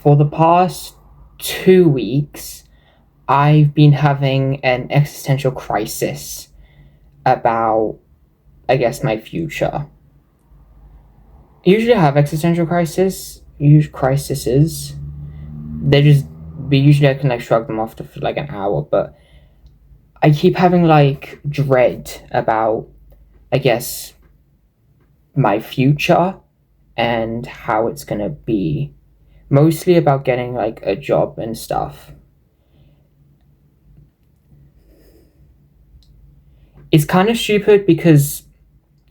For the past 2 weeks, I've been having an existential crisis about, I guess, my future. Usually I have existential crises. They just, but usually I can like shrug them off for like an hour, but I keep having like dread about, I guess, my future and how it's gonna be. Mostly about getting like a job and stuff. It's kind of stupid because,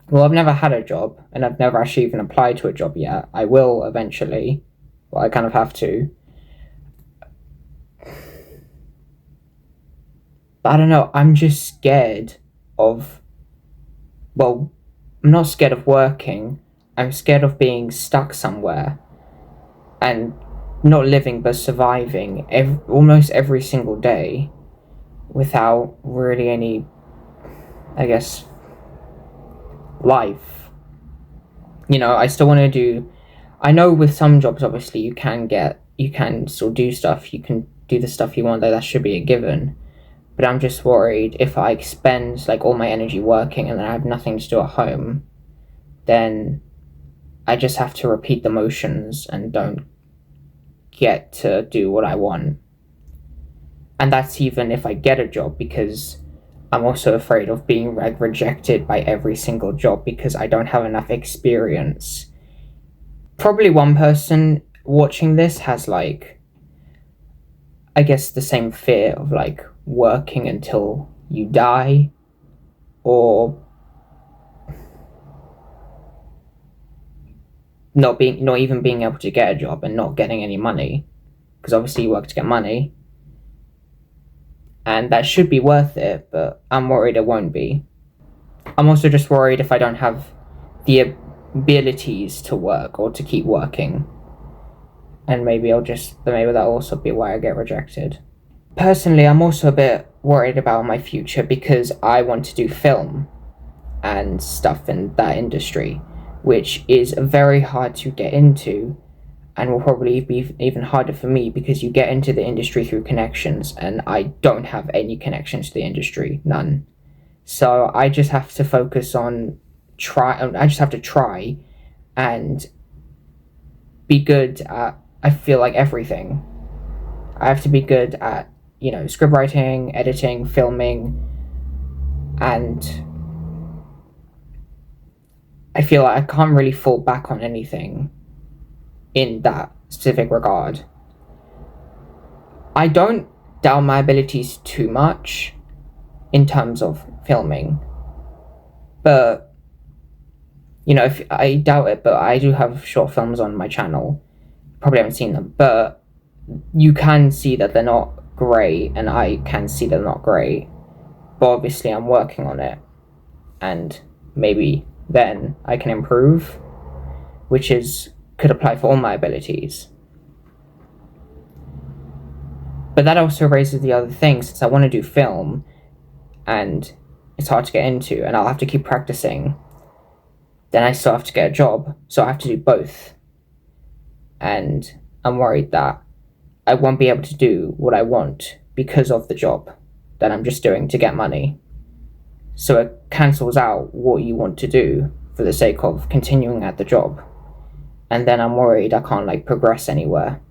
well, I've never had a job and I've never actually even applied to a job yet. I will eventually. Well, I kind of have to. But I don't know. I'm just scared of, well, I'm not scared of working. I'm scared of being stuck somewhere and not living but surviving almost every single day without really any, I guess, life. I still want to do. I know with some jobs, obviously, you can still do stuff. You can do the stuff you want, though that should be a given. But I'm just worried if I spend like all my energy working and then I have nothing to do at home, then I just have to repeat the motions and don't get to do what I want. And that's even if I get a job, because I'm also afraid of being like rejected by every single job because I don't have enough experience. Probably one person watching this has like, I guess, the same fear of like working until you die, or not even being able to get a job and not getting any money, because obviously you work to get money and that should be worth it, but I'm worried it won't be. I'm also just worried if I don't have the abilities to work or to keep working, and maybe that'll also be why I get rejected. Personally, I'm also a bit worried about my future because I want to do film and stuff in that industry, which is very hard to get into and will probably be even harder for me because you get into the industry through connections and I don't have any connections to the industry, none. So I just have to focus on I just have to try and be good at, I feel like, everything. I have to be good at, script writing, editing, filming, and I feel like I can't really fall back on anything in that specific regard. I don't doubt my abilities too much in terms of filming, but if I doubt it, but I do have short films on my channel. Probably haven't seen them, but you can see that they're not great, and I can see they're not great. But obviously, I'm working on it, and maybe then I can improve, which could apply for all my abilities. But that also raises the other thing, since I want to do film, and it's hard to get into, and I'll have to keep practicing. Then I still have to get a job, so I have to do both. And I'm worried that I won't be able to do what I want because of the job that I'm just doing to get money. So it cancels out what you want to do for the sake of continuing at the job. And then I'm worried I can't like progress anywhere.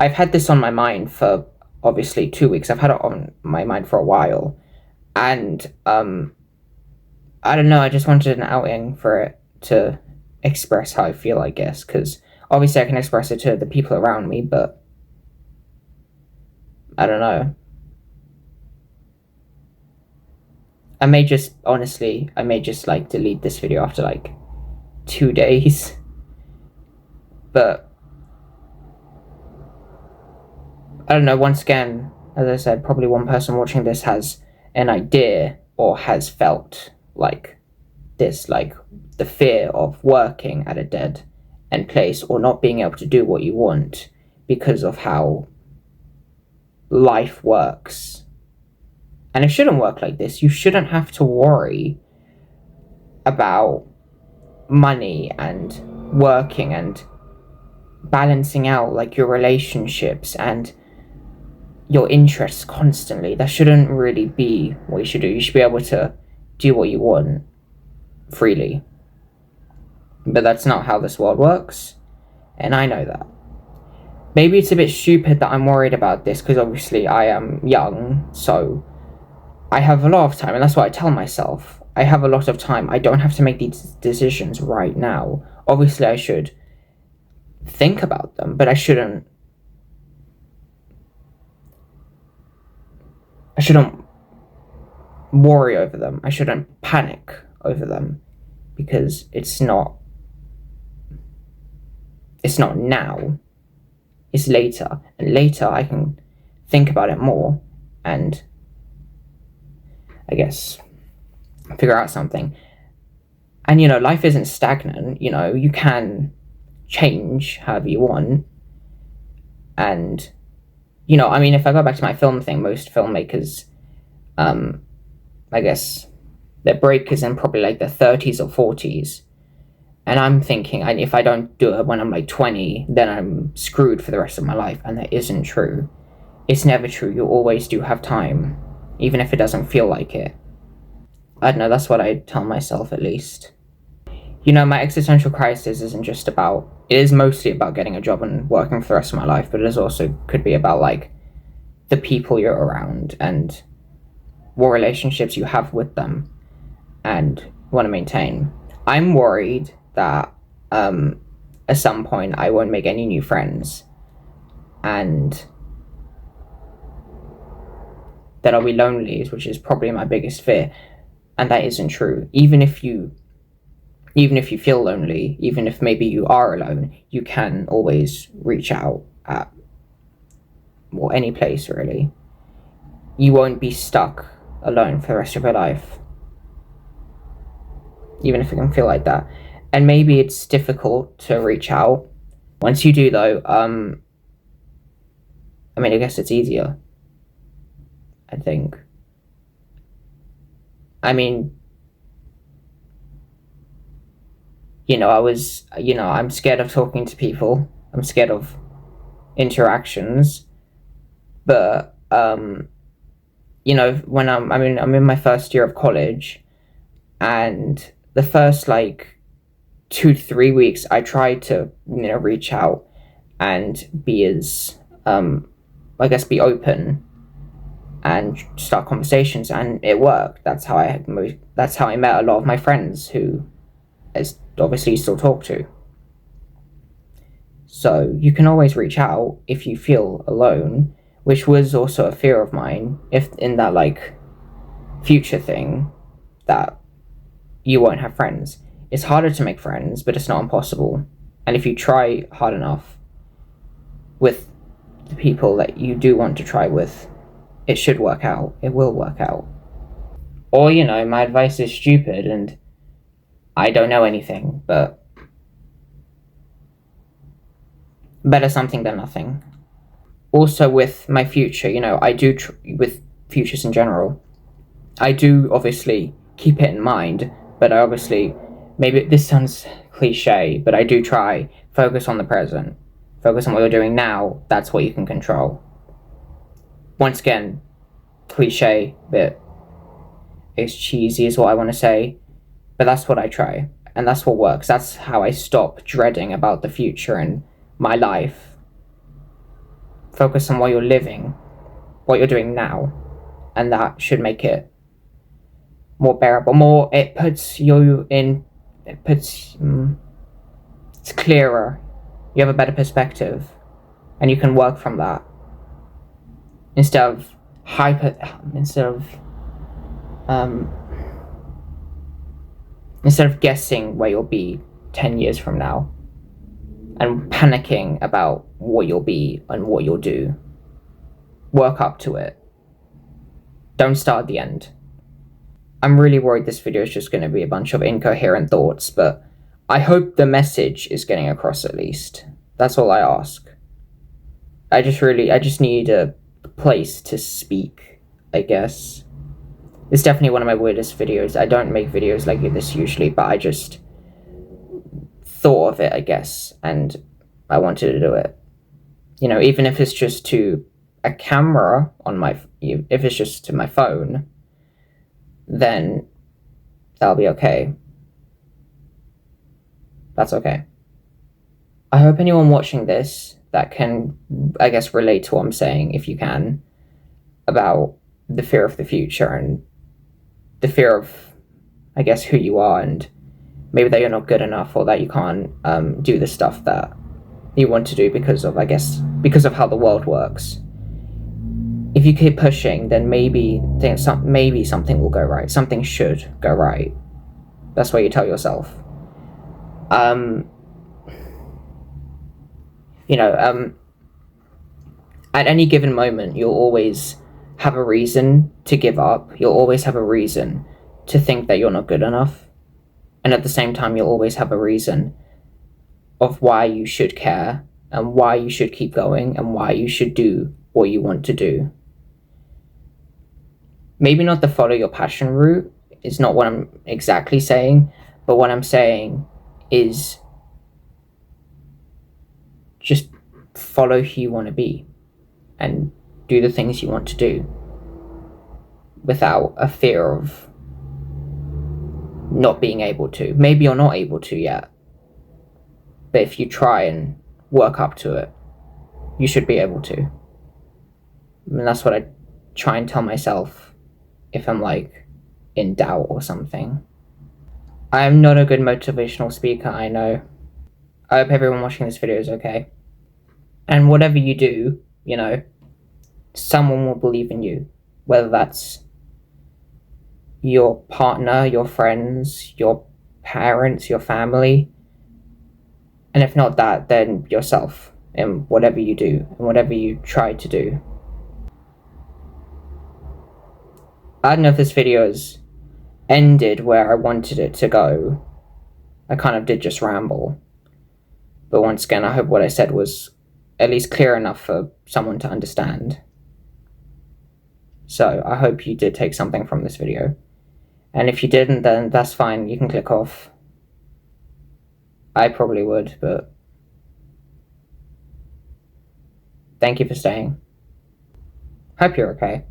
I've had this on my mind for obviously 2 weeks. I've had it on my mind for a while. And I don't know, I just wanted an outing for it to express how I feel, I guess, because obviously I can express it to the people around me, but I don't know. I may just like delete this video after like 2 days. But I don't know, once again, as I said, probably one person watching this has an idea or has felt like this, like the fear of working at a dead end place or not being able to do what you want because of how life works. And it shouldn't work like this. You shouldn't have to worry about money and working and balancing out like your relationships and your interests constantly. That shouldn't really be what you should do. You should be able to do what you want freely. But that's not how this world works, and I know that. Maybe it's a bit stupid that I'm worried about this, because obviously I am young, so I have a lot of time, and that's what I tell myself. I have a lot of time. I don't have to make these decisions right now. Obviously, I should think about them, but I shouldn't worry over them. I shouldn't panic over them, because it's not now. It's later, and later I can think about it more and I guess figure out something. And life isn't stagnant. You can change however you want. And I mean, if I go back to my film thing, most filmmakers, I guess their break is in probably like their 30s or 40s. And I'm thinking, if I don't do it when I'm like 20, then I'm screwed for the rest of my life. And that isn't true. It's never true. You always do have time, even if it doesn't feel like it. I don't know, that's what I tell myself, at least. My existential crisis isn't just about... It is mostly about getting a job and working for the rest of my life, but it is also could be about, like, the people you're around and what relationships you have with them and want to maintain. I'm worried that at some point I won't make any new friends and that I'll be lonely, which is probably my biggest fear. And that isn't true. Even if you feel lonely, even if maybe you are alone, you can always reach out at any place, really. You won't be stuck alone for the rest of your life, even if it can feel like that. And maybe it's difficult to reach out. Once you do, though, I mean, I guess it's easier, I think. I mean, I'm scared of talking to people. I'm scared of interactions. But, when I'm in my first year of college, and the first, 2 to 3 weeks, I tried to, reach out and be as, be open and start conversations, and it worked. That's how I met a lot of my friends who I obviously still talk to. So you can always reach out if you feel alone, which was also a fear of mine, if in that future thing that you won't have friends. It's harder to make friends, but it's not impossible. And if you try hard enough with the people that you do want to try with, it should work out. It will work out. Or, my advice is stupid and I don't know anything, but better something than nothing. Also, with my future, I do, with futures in general, I do obviously keep it in mind, but I obviously, maybe this sounds cliche, but I do try focus on the present. Focus on what you're doing now. That's what you can control. Once again, cliche, but it's cheesy is what I want to say, but that's what I try, and that's what works. That's how I stop dreading about the future and my life. Focus on what you're living, what you're doing now, and that should make it more bearable. It's clearer. You have a better perspective, and you can work from that instead of guessing where you'll be 10 years from now and panicking about what you'll be and what you'll do. Work up to it. Don't start at the end. I'm really worried this video is just going to be a bunch of incoherent thoughts, but I hope the message is getting across at least. That's all I ask. I just need a place to speak, I guess. It's definitely one of my weirdest videos. I don't make videos like this usually, but I just thought of it, I guess, and I wanted to do it. You know, even if it's just to a camera on my, if it's just to my phone, then that'll be okay. That's okay. I hope anyone watching this that can, I guess, relate to what I'm saying, if you can, about the fear of the future and the fear of, I guess, who you are, and maybe that you're not good enough, or that you can't do the stuff that you want to do because of, I guess, because of how the world works. If you keep pushing, then maybe something will go right. Something should go right. That's what you tell yourself. You know, at any given moment, you'll always have a reason to give up. You'll always have a reason to think that you're not good enough. And at the same time, you'll always have a reason of why you should care, and why you should keep going, and why you should do what you want to do. Maybe not the follow your passion route is not what I'm exactly saying, but what I'm saying is just follow who you want to be and do the things you want to do without a fear of not being able to. Maybe you're not able to yet, but if you try and work up to it, you should be able to. And that's what I try and tell myself if I'm like in doubt or something. I am not a good motivational speaker, I know. I hope everyone watching this video is okay. And whatever you do, you know, someone will believe in you. Whether that's your partner, your friends, your parents, your family. And if not that, then yourself, in whatever you do, and whatever you try to do. I don't know if this video has ended where I wanted it to go. I kind of did just ramble. But once again, I hope what I said was at least clear enough for someone to understand. So I hope you did take something from this video. And if you didn't, then that's fine, you can click off. I probably would, but thank you for staying. Hope you're okay.